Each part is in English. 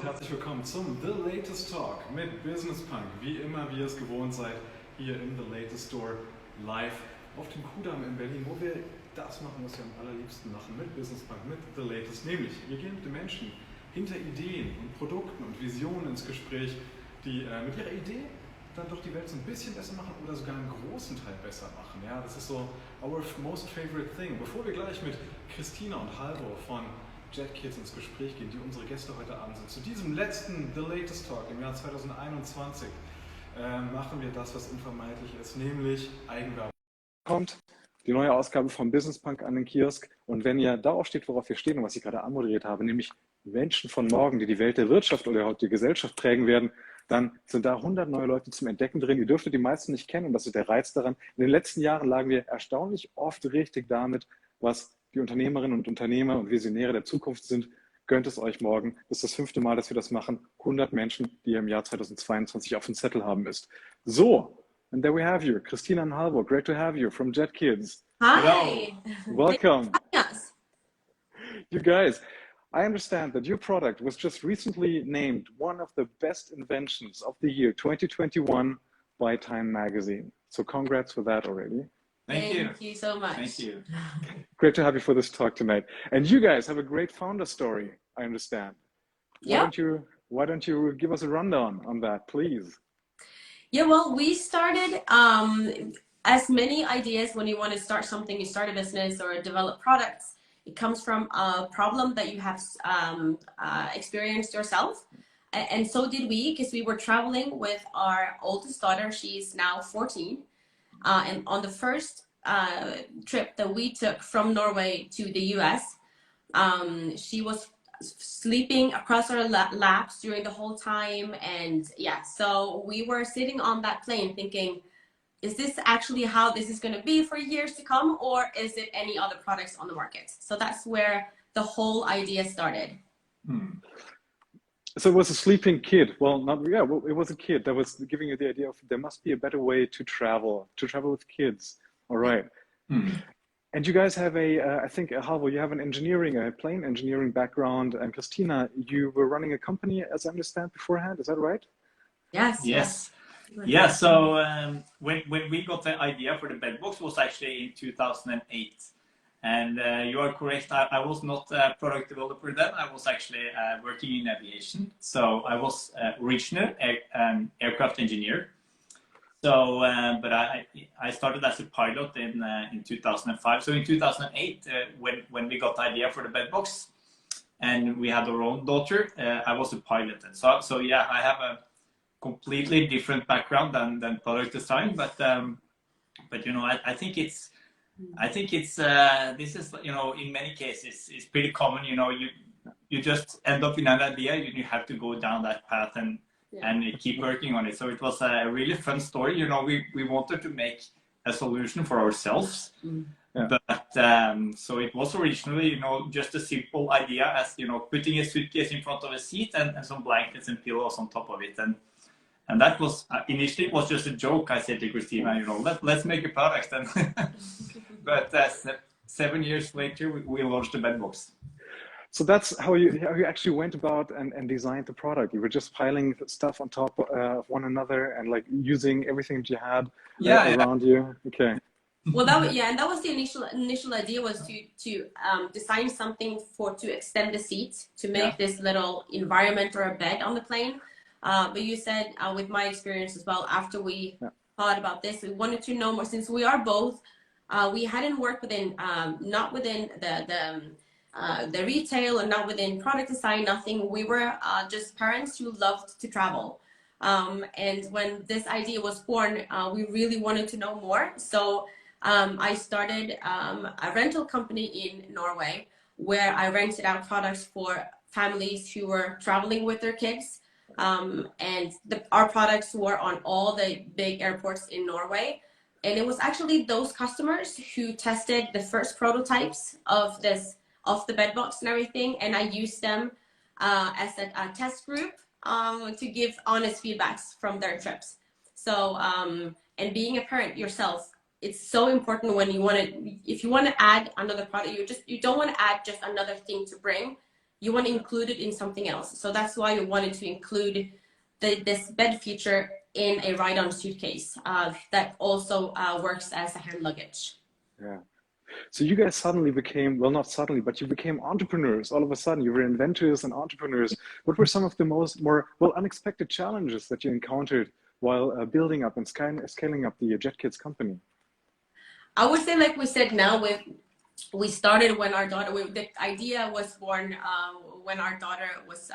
Herzlich willkommen zum The Latest Talk mit Business Punk. Wie immer, wie ihr es gewohnt seid, hier im The Latest Store live auf dem Kudamm in Berlin, wo wir das machen, was wir am allerliebsten machen mit Business Punk, mit The Latest. Nämlich, wir gehen mit den Menschen hinter Ideen und Produkten und Visionen ins Gespräch, die mit ihrer Idee dann doch die Welt so ein bisschen besser machen oder sogar einen großen Teil besser machen. Ja, das ist so our most favorite thing. Bevor wir gleich mit Christina und Halvor von JetKids ins Gespräch gehen, die unsere Gäste heute Abend sind. Zu diesem letzten The Latest Talk im Jahr 2021 machen wir das, was unvermeidlich ist, nämlich Eigenwerbung. Kommt die neue Ausgabe vom Business Punk an den Kiosk, und wenn ihr darauf steht, worauf wir stehen und was ich gerade anmoderiert habe, nämlich Menschen von morgen, die die Welt der Wirtschaft oder die Gesellschaft prägen werden, dann sind da 100 neue Leute zum Entdecken drin. Ihr dürftet die meisten nicht kennen, und das ist der Reiz daran. In den letzten Jahren lagen wir erstaunlich oft richtig damit, was die Unternehmerinnen und Unternehmer und Visionäre der Zukunft sind. Gönnt es euch morgen. Das ist das 5. Mal, dass wir das machen. 100 Menschen, die ihr im Jahr 2022 auf dem Zettel haben ist. So, and there we have you. Christina and Halvor, great to have you from JetKids. Hi. Welcome. Yes. You guys, I understand that your product was just recently named one of the best inventions of the year 2021 by Time Magazine. So congrats for that already. Thank you so much. Thank you. Great to have you for this talk tonight. And you guys have a great founder story, I understand. Yeah. Why don't you give us a rundown on that, please? Yeah, well, we started as many ideas when you want to start something, you start a business or develop products. It comes from a problem that you have experienced yourself. And so did we, because we were traveling with our oldest daughter. She's now 14. And on the first trip that we took from Norway to the US, she was sleeping across our laps during the whole time. And yeah, so we were sitting on that plane thinking, is this actually how this is going to be for years to come, or is it any other products on the market? So that's where the whole idea started. So it was a sleeping kid. Well, it was a kid that was giving you the idea of there must be a better way to travel with kids. All right. And you guys have I think, Halvor, you have a plane engineering background, and Christina, you were running a company, as I understand, beforehand. Is that right? Yes. Yeah, so when we got the idea for the bedbox was actually in 2008. And you are correct, I was not a product developer then. I was actually working in aviation. So I was originally an aircraft engineer. So, but I started as a pilot in 2005. So in 2008, when we got the idea for the bedbox and we had our own daughter, I was a pilot. And so yeah, I have a completely different background than product design. But you know, I think it's this is, you know, in many cases it's pretty common. You know, you just end up in an idea, you have to go down that path and keep working on it. So it was a really fun story. You know, we wanted to make a solution for ourselves, but so it was originally, you know, just a simple idea as, you know, putting a suitcase in front of a seat and some blankets and pillows on top of it. And that was initially it was just a joke. I said to Christina, you know, let's make a product. And but 7 years later, we launched the bedbox. So that's how you actually went about and designed the product. You were just piling stuff on top of one another and like using everything that you had around you. Okay. Well, and that was the initial idea, was to design something to extend the seat, to make this little environment or a bed on the plane. But you said, with my experience as well, after we thought about this, we wanted to know more, since we are both, we hadn't worked within, not within the retail and not within product design, nothing. We were just parents who loved to travel. And when this idea was born, we really wanted to know more. So I started a rental company in Norway, where I rented out products for families who were traveling with their kids. And our products were on all the big airports in Norway. And it was actually those customers who tested the first prototypes of the bedbox and everything. And I used them as a test group to give honest feedbacks from their trips. So, and being a parent yourself, it's so important when you want to, if you want to add another product, you don't want to add just another thing to bring. you want to include it in something else. So that's why we wanted to include this bed feature in a ride-on suitcase that also works as a hand luggage. Yeah. So you guys suddenly became, well, not suddenly, but you became entrepreneurs. All of a sudden, you were inventors and entrepreneurs. What were some of the more unexpected challenges that you encountered while building up and scaling up the JetKids company? I would say, like we said, now we started when our daughter, the idea was born when our daughter was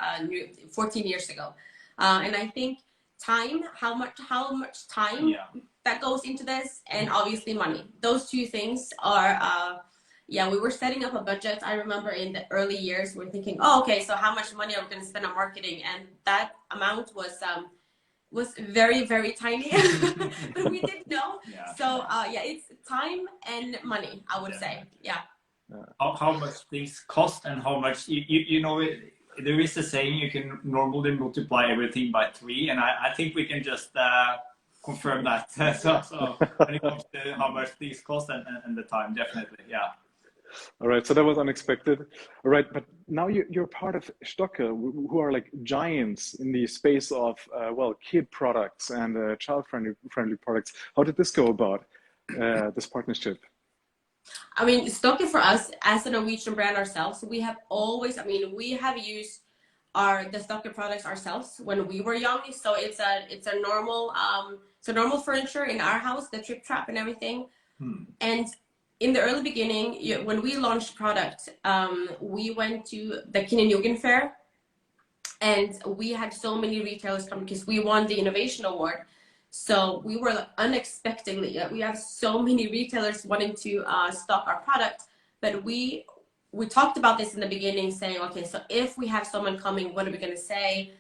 14 years ago. And I think time, how much time that goes into this, and obviously money. Those two things are, we were setting up a budget. I remember in the early years, we're thinking, oh, okay, so how much money are we going to spend on marketing? And that amount was very, very tiny, but we didn't know. Yeah. So it's time and money, I would say. Yeah. How much things cost and how much, you know, there is a saying you can normally multiply everything by 3, and I think we can just confirm that. So when it comes to how much things cost and the time, definitely, yeah. All right, so that was unexpected. All right, but now you're part of Stokke, who are like giants in the space of, kid products and child-friendly products. How did this go about, this partnership? I mean, Stokke for us, as a Norwegian brand ourselves, we have used the Stokke products ourselves when we were young. So it's a normal furniture in our house, the trip trap and everything. And in the early beginning, when we launched product, we went to the Kinn Fair, and we had so many retailers come because we won the innovation award. So we were unexpectedly, we have so many retailers wanting to stock our product, but we talked about this in the beginning, saying, okay, so if we have someone coming, what are we going to say?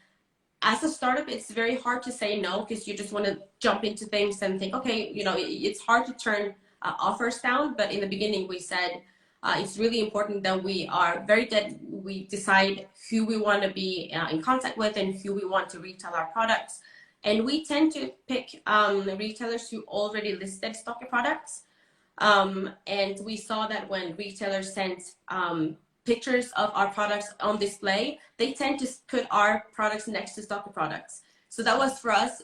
As a startup, it's very hard to say no, because you just want to jump into things and think, okay, you know, it's hard to turn offers down. But in the beginning, we said it's really important that we are we decide who we want to be in contact with and who we want to retail our products. And we tend to pick retailers who already listed Stokke products. And we saw that when retailers sent pictures of our products on display, they tend to put our products next to Stokke products. So that was for us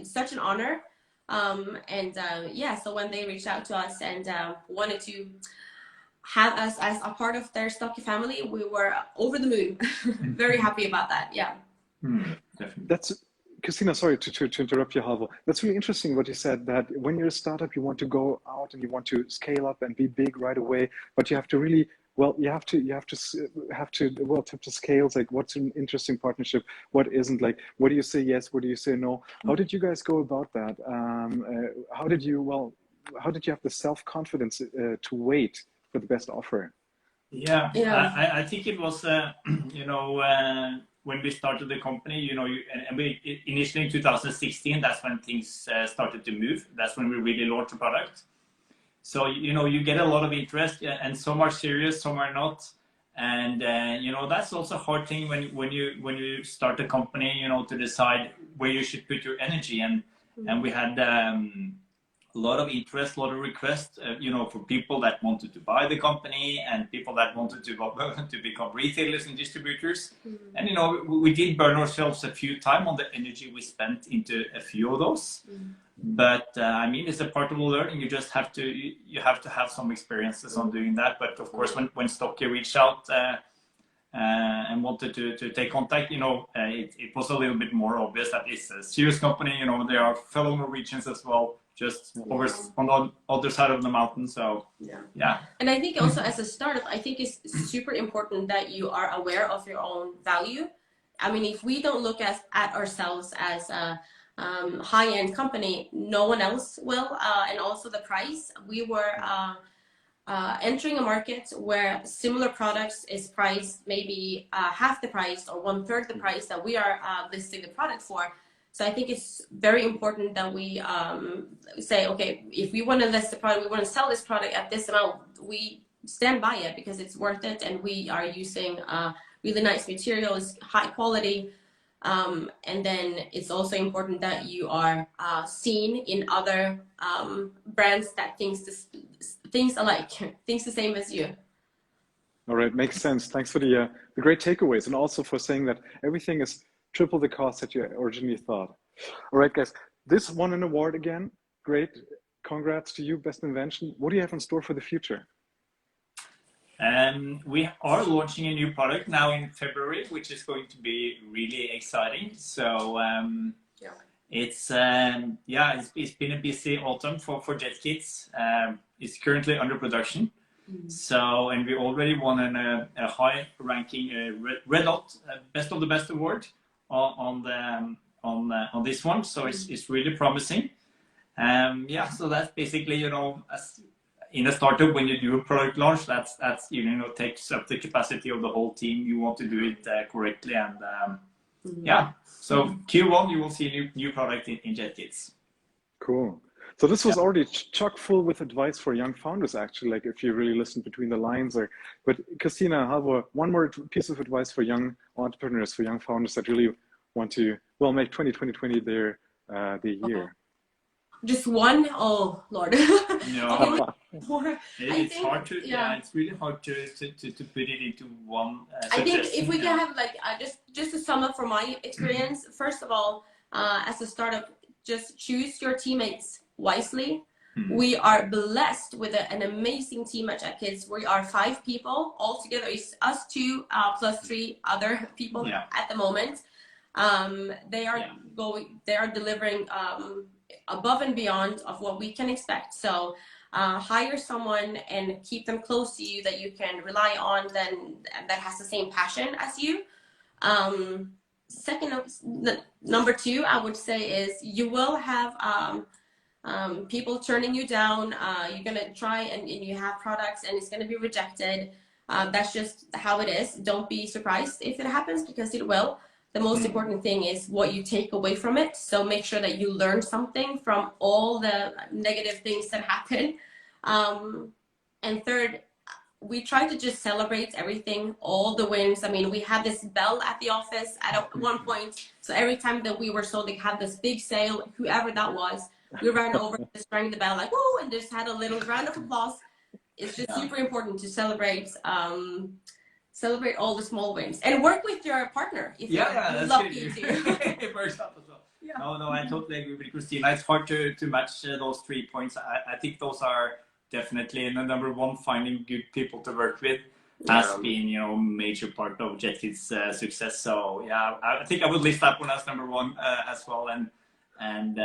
such an honor. So when they reached out to us and wanted to have us as a part of their Stokke family, we were over the moon. Very happy about that. Yeah. That's Christina, sorry to interrupt you, Halvor. That's really interesting what you said, that when you're a startup, you want to go out and you want to scale up and be big right away, but you have to really, you have to scale, like what's an interesting partnership, what isn't, like, what do you say yes, what do you say no? How did you guys go about that? How did you have the self-confidence to wait for the best offer? Yeah. I think it was, when we started the company, and we initially in 2016, that's when things started to move. That's when we really launched the product. So, you get a lot of interest, and some are serious, some are not. And, that's also a hard thing when you start a company, to decide where you should put your energy. And we had a lot of interest, a lot of requests, for people that wanted to buy the company and people that wanted to become retailers and distributors. And, we did burn ourselves a few times on the energy we spent into a few of those. But, it's a part of the learning. You just have to have some experiences on doing that. But of course, when Stokke reached out and wanted to take contact, it was a little bit more obvious that it's a serious company. They are fellow Norwegians as well, just over on the other side of the mountain. So yeah. And I think also as a startup, I think it's super important that you are aware of your own value. I mean, if we don't look at ourselves as a high-end company, no one else will. And also the price. We were entering a market where similar products is priced maybe half the price or 1/3 the price that we are listing the product for. So I think it's very important that we say, okay, if we want to list the product, we want to sell this product at this amount, we stand by it because it's worth it, and we are using really nice materials, high quality. And then it's also important that you are seen in other brands that things alike, things the same as you. All right, makes sense. Thanks for the great takeaways and also for saying that everything is triple the cost that you originally thought. All right, guys, this won an award again. Great. Congrats to you, Best Invention. What do you have in store for the future? We are launching a new product now in February, which is going to be really exciting. So it's been a busy autumn for JetKids. It's currently under production. So, and we already won a high-ranking Red Dot Best of the Best award on this one. So it's really promising. So that's basically, you know, as in a startup, when you do a product launch, that's you know, takes up the capacity of the whole team. You want to do it correctly, and so Q1 you will see a new product in JetKids. Cool. So this was already chock full with advice for young founders, actually, like if you really listen between the lines. But Christina, Halvor, one more piece of advice for young entrepreneurs, for young founders that really want to, well, make 2020 their year. Just one? Oh, Lord. No. It's hard to, it's really hard to put it into one I think if we can have like, just to sum up from my experience, first of all, as a startup, just choose your teammates wisely. We are blessed with an amazing team at JetKids. We are 5 people all together. It's us 2 plus 3 other people at the moment. They are delivering above and beyond of what we can expect. So hire someone and keep them close to you that you can rely on, that has the same passion as you. Number 2, I would say, is you will have people turning you down. You're gonna try and you have products and it's gonna be rejected. That's just how it is. Don't be surprised if it happens, because it will. The most important thing is what you take away from it. So make sure that you learn something from all the negative things that happen. And third, we try to just celebrate everything, all the wins. I mean, we had this bell at the office at one point. So every time that we were sold, they had this big sale, whoever that was, we ran over, just rang the bell like, woo, and just had a little round of applause. It's just super important to celebrate all the small wins and work with your partner if you're lucky to. It works out as well. No, I totally agree with Christina. It's hard to match those 3 points. I think those are definitely number 1. Finding good people to work with has been, you know, a major part of JetKids' success. So I think I would list that one as number 1 as well. And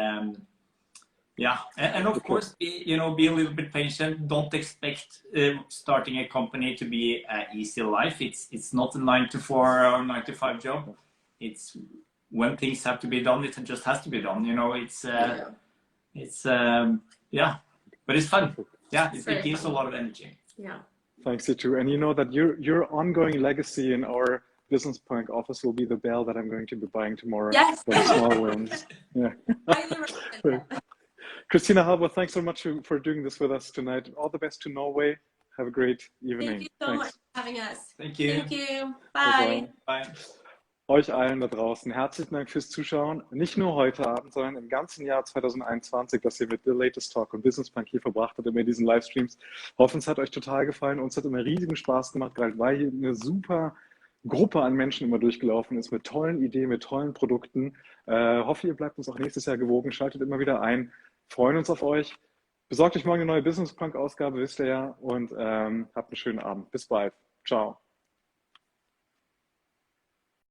of course, be a little bit patient. Don't expect starting a company to be an easy life. It's not a 9 to 4 or 9 to 5 job. It's when things have to be done, it just has to be done. You know, but it's fun. It gives a lot of energy. Thanks, you too. And you know that your ongoing legacy in our Business Punk office will be the bell that I'm going to be buying tomorrow. Yes. For the small wins. Christina, Halvor, thanks so much for doing this with us tonight. All the best to Norway. Have a great evening. Thank you so much for having us. Thank you. Thank you. Bye. Bye. Euch allen da draußen herzlichen Dank fürs Zuschauen. Nicht nur heute Abend, sondern im ganzen Jahr 2021, das ihr mit The Latest Talk und Business Punk hier verbracht habt, immer in diesen Livestreams. Hoffen, es hat euch total gefallen. Uns hat immer riesigen Spaß gemacht, weil hier eine super Gruppe an Menschen immer durchgelaufen ist, mit tollen Ideen, mit tollen Produkten. Hoffe, ihr bleibt uns auch nächstes Jahr gewogen. Schaltet immer wieder ein. Freuen uns auf euch. Besorgt euch morgen eine neue Business Punk Ausgabe, wisst ihr ja. Und habt einen schönen Abend. Bis bald. Ciao.